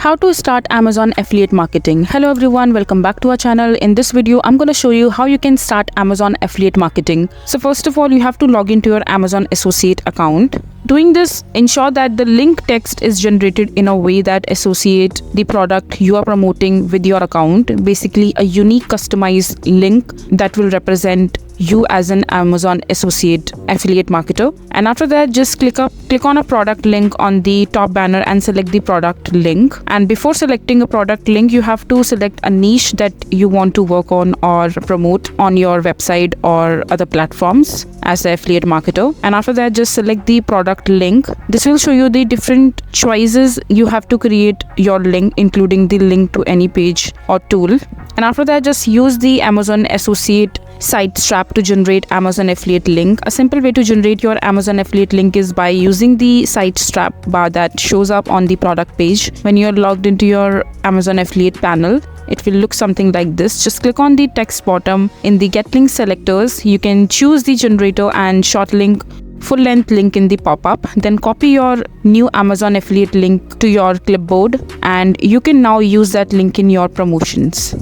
How to start Amazon affiliate marketing. Hello everyone, welcome back to our channel. In this video, I'm going to show you how you can start Amazon affiliate marketing. So first of all, you have to log into your Amazon associate account. Doing this, ensure that the link text is generated in a way that associate the product you are promoting with your account. Basically, a unique customized link that will represent you as an Amazon associate affiliate marketer. And after that, just click on a product link on the top banner and select the product link. And before selecting a product link, you have to select a niche that you want to work on or promote on your website or other platforms as an affiliate marketer. And after that, just select the product link. This will show you the different choices you have to create your link, including the link to any page or tool. And after that, just use the Amazon associate site strap to generate Amazon affiliate link. A simple way to generate your Amazon affiliate link is by using the site strap bar that shows up on the product page. When you're logged into your Amazon affiliate panel, it will look something like this. Just click on the text bottom. In the get link selectors, you can choose the generator and short link, full length link in the pop-up. Then copy your new Amazon affiliate link to your clipboard, and you can now use that link in your promotions.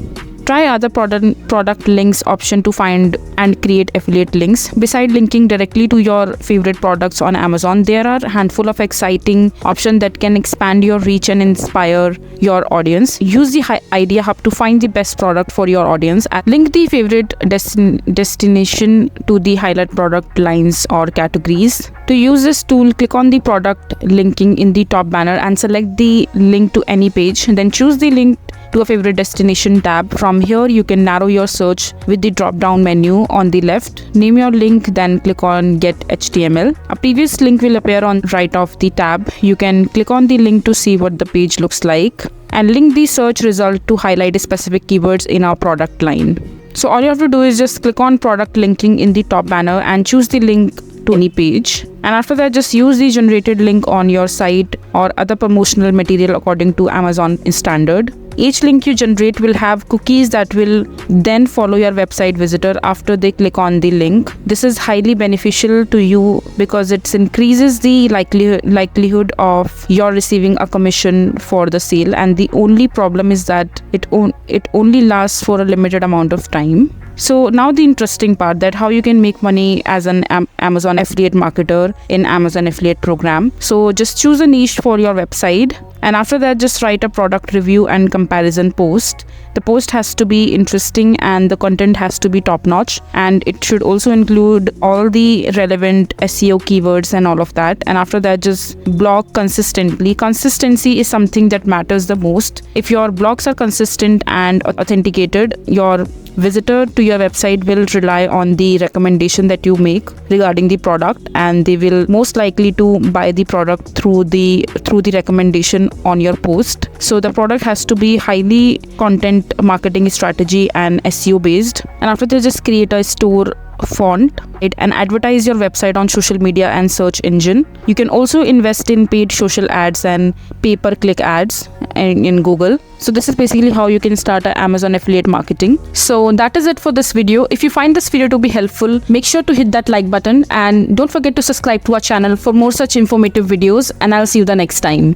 Try other product links option to find and create affiliate links. Beside linking directly to your favorite products on Amazon, there are a handful of exciting options that can expand your reach and inspire your audience. Use the Idea Hub to find the best product for your audience. Link the favorite destination to the highlight product lines or categories. To use this tool, click on the product linking in the top banner and select the link to any page. Then choose the link to a favorite destination tab. From here, you can narrow your search with the drop-down menu on the left. Name your link, then click on Get HTML. A previous link will appear on right of the tab. You can click on the link to see what the page looks like, and link the search result to highlight specific keywords in our product line. So all you have to do is just click on product linking in the top banner and choose the link to any page. And after that, just use the generated link on your site or other promotional material according to Amazon standard. Each link you generate will have cookies that will then follow your website visitor after they click on the link. This is highly beneficial to you because it increases the likelihood of your receiving a commission for the sale. And the only problem is that it only lasts for a limited amount of time. So now the interesting part, that how you can make money as an Amazon affiliate marketer in Amazon affiliate program. So just choose a niche for your website, and after that, just write a product review and comparison post. The post has to be interesting and the content has to be top notch, and it should also include all the relevant SEO keywords and all of that. And after that, just blog consistently. Consistency is something that matters the most. If your blogs are consistent and authenticated, your visitor to your website will rely on the recommendation that you make regarding the product, and they will most likely to buy the product through the recommendation on your post. So the product has to be highly content marketing strategy and SEO based. And after that, just create a store font and advertise your website on social media and search engine. You can also invest in paid social ads and pay-per-click ads in Google. So this is basically how you can start an Amazon affiliate marketing. So that is it for this video. If you find this video to be helpful, make sure to hit that like button and don't forget to subscribe to our channel for more such informative videos, and I'll see you the next time.